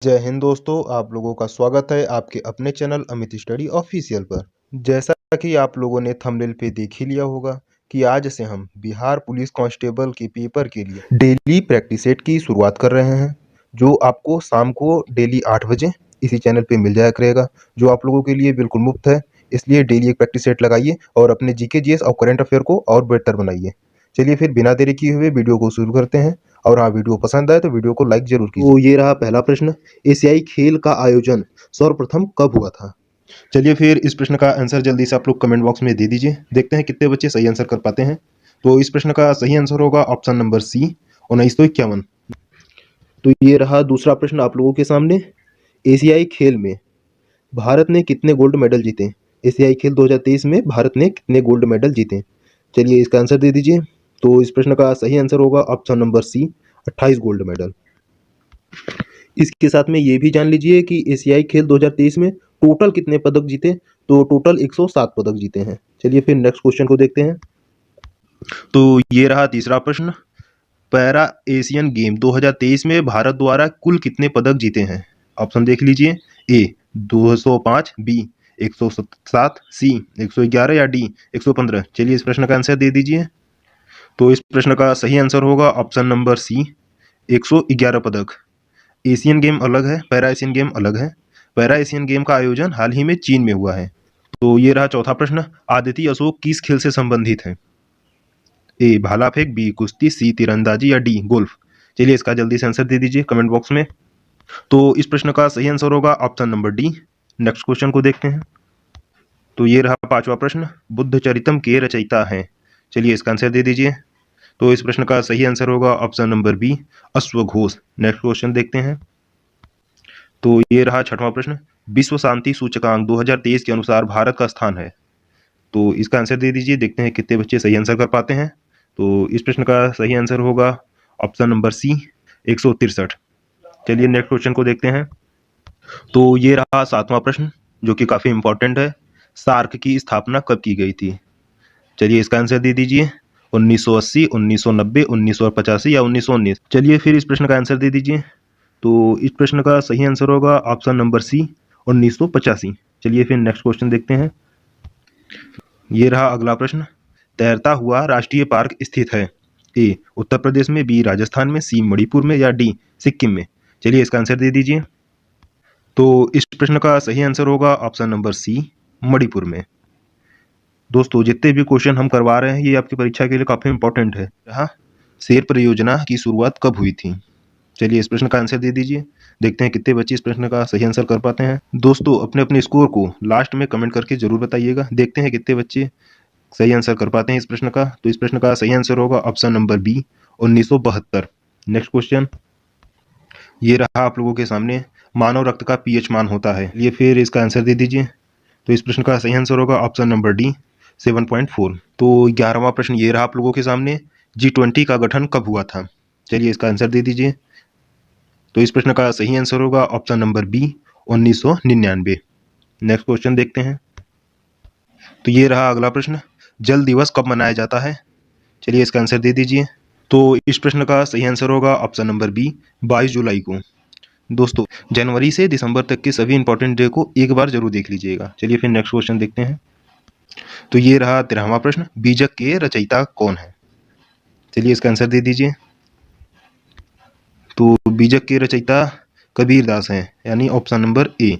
जय हिंद दोस्तों, आप लोगों का स्वागत है आपके अपने चैनल अमित स्टडी ऑफिशियल पर। जैसा कि आप लोगों ने थंबनेल पे देख ही लिया होगा कि आज से हम बिहार पुलिस कांस्टेबल के पेपर के लिए डेली प्रैक्टिस सेट की शुरुआत कर रहे हैं, जो आपको शाम को डेली 8 बजे इसी चैनल पे मिल जाया करेगा, जो आप लोगों के लिए बिल्कुल मुफ्त है। इसलिए डेली एक प्रैक्टिस सेट लगाइए और अपने जीके जीएस और करंट अफेयर को और बेहतर बनाइए। चलिए फिर बिना देरी किए हुए वीडियो को शुरू करते हैं। और हाँ, वीडियो पसंद आए तो वीडियो को लाइक जरूर कीजिए। तो ये रहा पहला प्रश्न, एशियाई खेल का आयोजन सर्वप्रथम कब हुआ था? चलिए फिर इस प्रश्न का आंसर जल्दी से आप लोग कमेंट बॉक्स में दे दीजिए, देखते हैं कितने बच्चे सही आंसर कर पाते हैं। तो इस प्रश्न का सही आंसर होगा ऑप्शन नंबर सी, 1951। तो ये रहा दूसरा प्रश्न आप लोगों के सामने, एशियाई खेल में भारत ने कितने गोल्ड मेडल जीते? एशियाई खेल 2023 में भारत ने कितने गोल्ड मेडल जीते? चलिए इसका आंसर दे दीजिए। तो इस प्रश्न का सही आंसर होगा option number C, 28 gold medal. इसके साथ में ये भी जान लीजिए कि एशियाई खेल 2023 में टोटल कितने पदक जीते, तो टोटल 107 पदक जीते हैं। चलिए फिर नेक्स्ट क्वेश्चन को देखते हैं। तो ये रहा तीसरा प्रश्न, पैरा एशियन गेम 2023 में भारत द्वारा कुल कितने पदक जीते हैं? ऑप्शन देख लीजिए, ए 205, बी 107, सी 111 या डी 115। चलिए इस प्रश्न का आंसर दे दीजिए। तो इस प्रश्न का सही आंसर होगा ऑप्शन नंबर सी, 111 पदक। एशियन गेम अलग है, पैरा एशियन गेम अलग है। पैरा एशियन गेम का आयोजन हाल ही में चीन में हुआ है। तो ये रहा चौथा प्रश्न, आदिति अशोक किस खेल से संबंधित है? ए भाला फेंक, बी कुश्ती, सी तीरंदाजी या डी गोल्फ। चलिए इसका जल्दी से आंसर दे दीजिए कमेंट बॉक्स में। तो इस प्रश्न का सही आंसर होगा option number D. Next question को देखते हैं। तो ये रहा पांचवा प्रश्न, बुद्ध चरितम के रचयिता हैं? चलिए इसका आंसर दे दीजिए। तो इस प्रश्न का सही आंसर होगा ऑप्शन नंबर बी, अश्वघोष। नेक्स्ट क्वेश्चन देखते हैं। तो ये रहा छठवां प्रश्न, विश्व शांति सूचकांक 2023 के अनुसार भारत का स्थान है? तो इसका आंसर दे दीजिए, देखते हैं कितने बच्चे सही आंसर कर पाते हैं। तो इस प्रश्न का सही आंसर होगा ऑप्शन नंबर सी, 163। चलिए नेक्स्ट क्वेश्चन को देखते हैं। तो ये रहा सातवां प्रश्न, जो कि काफी इंपॉर्टेंट है, सार्क की स्थापना कब की गई थी? चलिए इसका आंसर दे दीजिए, 1980, 1990, 1985 या 1919। चलिए फिर इस प्रश्न का आंसर दे दीजिए। तो इस प्रश्न का सही आंसर होगा ऑप्शन नंबर सी, 1985। चलिए फिर नेक्स्ट क्वेश्चन देखते हैं। ये रहा अगला प्रश्न, तैरता हुआ राष्ट्रीय पार्क स्थित है? ए उत्तर प्रदेश में, बी राजस्थान में, सी मणिपुर में या डी सिक्किम में। चलिए इसका आंसर दे दीजिए। तो इस प्रश्न का सही आंसर होगा ऑप्शन नंबर सी, मणिपुर में। दोस्तों जितने भी क्वेश्चन हम करवा रहे हैं ये आपकी परीक्षा के लिए काफी इंपॉर्टेंट है। हाँ, शेर परियोजना की शुरुआत कब हुई थी? चलिए इस प्रश्न का आंसर दे दीजिए, देखते हैं कितने बच्चे इस प्रश्न का सही आंसर कर पाते हैं। दोस्तों अपने अपने स्कोर को लास्ट में कमेंट करके जरूर बताइएगा, देखते हैं कितने बच्चे सही आंसर कर पाते हैं इस प्रश्न का। तो इस प्रश्न का सही आंसर होगा option number B, 1972। Next question ये रहा आप लोगों के सामने, मानव रक्त का पीएच मान होता है? ये फिर इसका आंसर दे दीजिए। तो इस प्रश्न का सही आंसर होगा ऑप्शन नंबर डी, 7.4। तो 11वां प्रश्न ये रहा आप लोगों के सामने, G20 का गठन कब हुआ था? चलिए इसका आंसर दे दीजिए। तो इस प्रश्न का सही आंसर होगा option number B, 1999। Next question देखते हैं। तो ये रहा अगला प्रश्न, जल दिवस कब मनाया जाता है? चलिए इसका आंसर दे दीजिए। तो इस प्रश्न का सही आंसर होगा ऑप्शन नंबर बी, 22 जुलाई को। दोस्तों जनवरी से दिसंबर तक के सभी इंपॉर्टेंट डे को एक बार जरूर देख लीजिएगा। चलिए फिर नेक्स्ट क्वेश्चन देखते हैं। तो ये रहा 13वां प्रश्न, बीजक के रचयिता कौन है? चलिए इसका आंसर दे दीजिए। तो बीजक के रचयिता कबीर दास हैं, यानी ऑप्शन नंबर ए।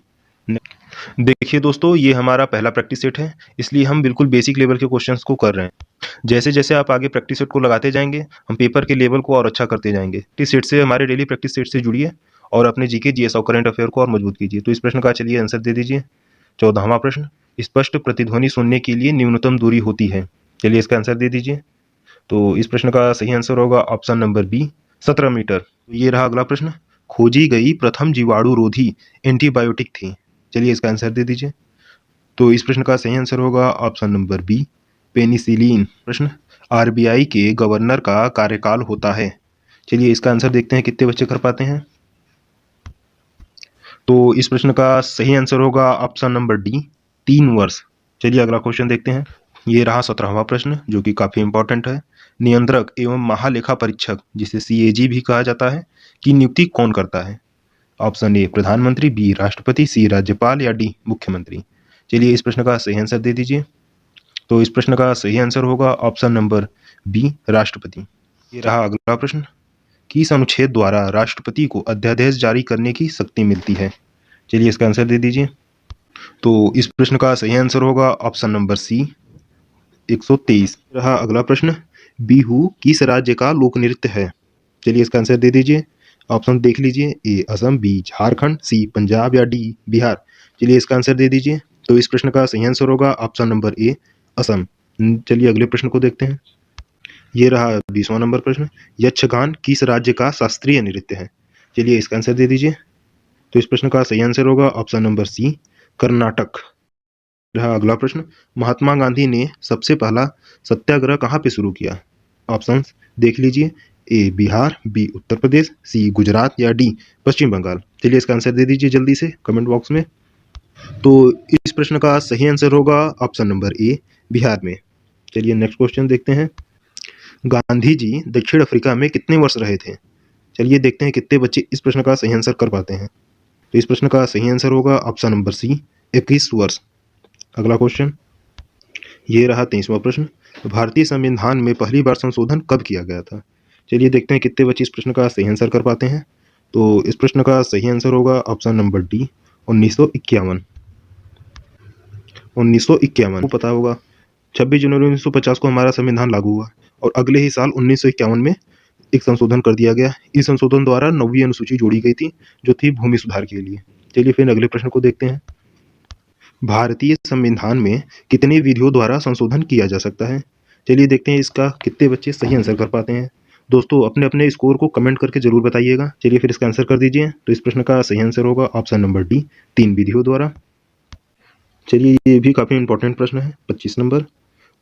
देखिए दोस्तों ये हमारा पहला प्रैक्टिस सेट है, इसलिए हम बिल्कुल बेसिक लेवल के क्वेश्चंस को कर रहे हैं। जैसे जैसे आप आगे प्रैक्टिस सेट को लगाते जाएंगे हम पेपर के लेवल को और अच्छा करते जाएंगे। प्रैक्टिस सेट से, हमारे डेली प्रैक्टिस सेट से जुड़िए और अपने जीके जीएस और करंट अफेयर को और मजबूत कीजिए। तो इस प्रश्न का चलिए आंसर दे दीजिए। 14वां प्रश्न, स्पष्ट प्रतिध्वनि सुनने के लिए न्यूनतम दूरी होती है? चलिए इसका आंसर दे दीजिए। तो इस प्रश्न का सही आंसर होगा ऑप्शन नंबर बी, 17 मीटर। ये रहा अगला प्रश्न, खोजी गई प्रथम जीवाणु रोधी एंटीबायोटिक थी? चलिए इसका आंसर दे दीजिए। तो इस प्रश्न का सही आंसर होगा ऑप्शन नंबर बी, पेनिसिलिन। प्रश्न, आरबीआई के गवर्नर का कार्यकाल होता है? चलिए इसका आंसर देखते हैं कितने बच्चे कर पाते हैं। तो इस प्रश्न का सही आंसर होगा ऑप्शन नंबर डी, 3 वर्ष। चलिए अगला क्वेश्चन देखते हैं। ये रहा 17वां प्रश्न, जो कि काफी इंपॉर्टेंट है, नियंत्रक एवं महालेखा परीक्षक जिसे सीएजी भी कहा जाता है की नियुक्ति कौन करता है? ऑप्शन ए प्रधानमंत्री, बी राष्ट्रपति, सी राज्यपाल या डी मुख्यमंत्री। चलिए इस प्रश्न का सही आंसर दे दीजिए। तो इस प्रश्न का सही आंसर होगा ऑप्शन नंबर बी राष्ट्रपति। ये रहा अगला प्रश्न। किस अनुच्छेद द्वारा राष्ट्रपति को अध्यादेश जारी करने की शक्ति मिलती है? चलिए इसका आंसर दे दीजिए। तो इस प्रश्न का सही आंसर होगा ऑप्शन नंबर सी 123। रहा अगला प्रश्न। बिहू किस राज्य का लोक नृत्य है? चलिए इसका आंसर दे दीजिए। ऑप्शन देख लीजिए, ए असम, बी झारखंड, सी पंजाब या डी बिहार। चलिए इसका आंसर दे दीजिए। तो इस प्रश्न का सही आंसर होगा ऑप्शन नंबर ए असम। चलिए अगले प्रश्न को देखते हैं। ये रहा 20वां नंबर प्रश्न। यक्षगान किस राज्य का शास्त्रीय नृत्य है? चलिए इसका आंसर दे दीजिए। तो इस प्रश्न का सही आंसर होगा ऑप्शन नंबर सी कर्नाटक। रहा अगला प्रश्न। महात्मा गांधी ने सबसे पहला सत्याग्रह कहाँ पे शुरू किया? ऑप्शंस देख लीजिए, ए बिहार, बी उत्तर प्रदेश, सी गुजरात या डी पश्चिम बंगाल। चलिए इसका आंसर दे दीजिए जल्दी से कमेंट बॉक्स में। तो इस प्रश्न का सही आंसर होगा ऑप्शन नंबर ए बिहार में। चलिए नेक्स्ट क्वेश्चन देखते हैं। गांधी जी दक्षिण अफ्रीका में कितने वर्ष रहे थे? चलिए देखते हैं कितने बच्चे इस प्रश्न का सही आंसर कर पाते हैं। तो इस प्रश्न का सही आंसर होगा ऑप्शन नंबर सी 21 वर्ष। अगला क्वेश्चन। ये रहा 23वां प्रश्न। भारतीय संविधान में पहली बार संशोधन कब किया गया था? चलिए देखते हैं कितने बच्चे इस प्रश्न का सही आंसर कर पाते हैं। तो इस प्रश्न का सही आंसर होगा ऑप्शन नंबर डी 1951। 1951 को पता होगा 26 जनवरी 1950 को हमारा संविधान लागू हुआ और अगले ही साल 1951 में एक संशोधन कर दिया गया। इस संशोधन द्वारा 9वीं अनुसूची जोड़ी गई थी जो थी भूमि सुधार के लिए। चलिए फिर अगले प्रश्न को देखते हैं। भारतीय संविधान में कितने विधियों द्वारा संशोधन किया जा सकता है? चलिए देखते हैं इसका कितने बच्चे सही आंसर कर पाते हैं। दोस्तों अपने अपने स्कोर को कमेंट करके जरूर बताइएगा। चलिए फिर इसका आंसर कर दीजिए। तो इस प्रश्न का सही आंसर होगा ऑप्शन नंबर डी 3 विधियों द्वारा। चलिए ये भी काफी इंपॉर्टेंट प्रश्न है। 25 नंबर।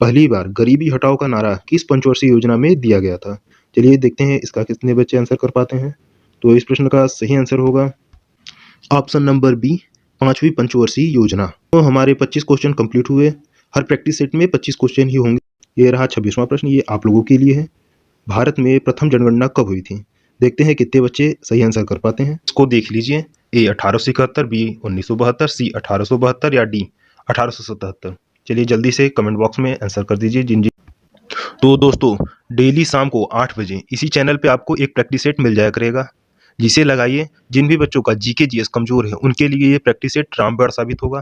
पहली बार गरीबी हटाओ का नारा किस पंचवर्षीय योजना में दिया गया था? चलिए देखते हैं इसका कितने बच्चे आंसर कर पाते हैं। तो इस प्रश्न का सही आंसर होगा ऑप्शन नंबर बी 5वीं पंचवर्षीय योजना। तो हमारे 25 क्वेश्चन कंप्लीट हुए। हर प्रैक्टिस सेट में 25 क्वेश्चन ही होंगे। ये रहा 26वां प्रश्न, ये आप लोगों के लिए है। भारत में प्रथम जनगणना कब हुई थी? देखते हैं कितने बच्चे सही आंसर कर पाते हैं। इसको देख लीजिए, ए 1871, बी 1972, सी 1872 या डी 1877। चलिए जल्दी से कमेंट बॉक्स में आंसर कर दीजिए जिन जिन। तो दोस्तों डेली शाम को 8 बजे इसी चैनल पे आपको एक प्रैक्टिस सेट मिल जाया करेगा, जिसे लगाइए। जिन भी बच्चों का जीके जीएस कमजोर है उनके लिए ये प्रैक्टिस सेट रामबाण साबित होगा।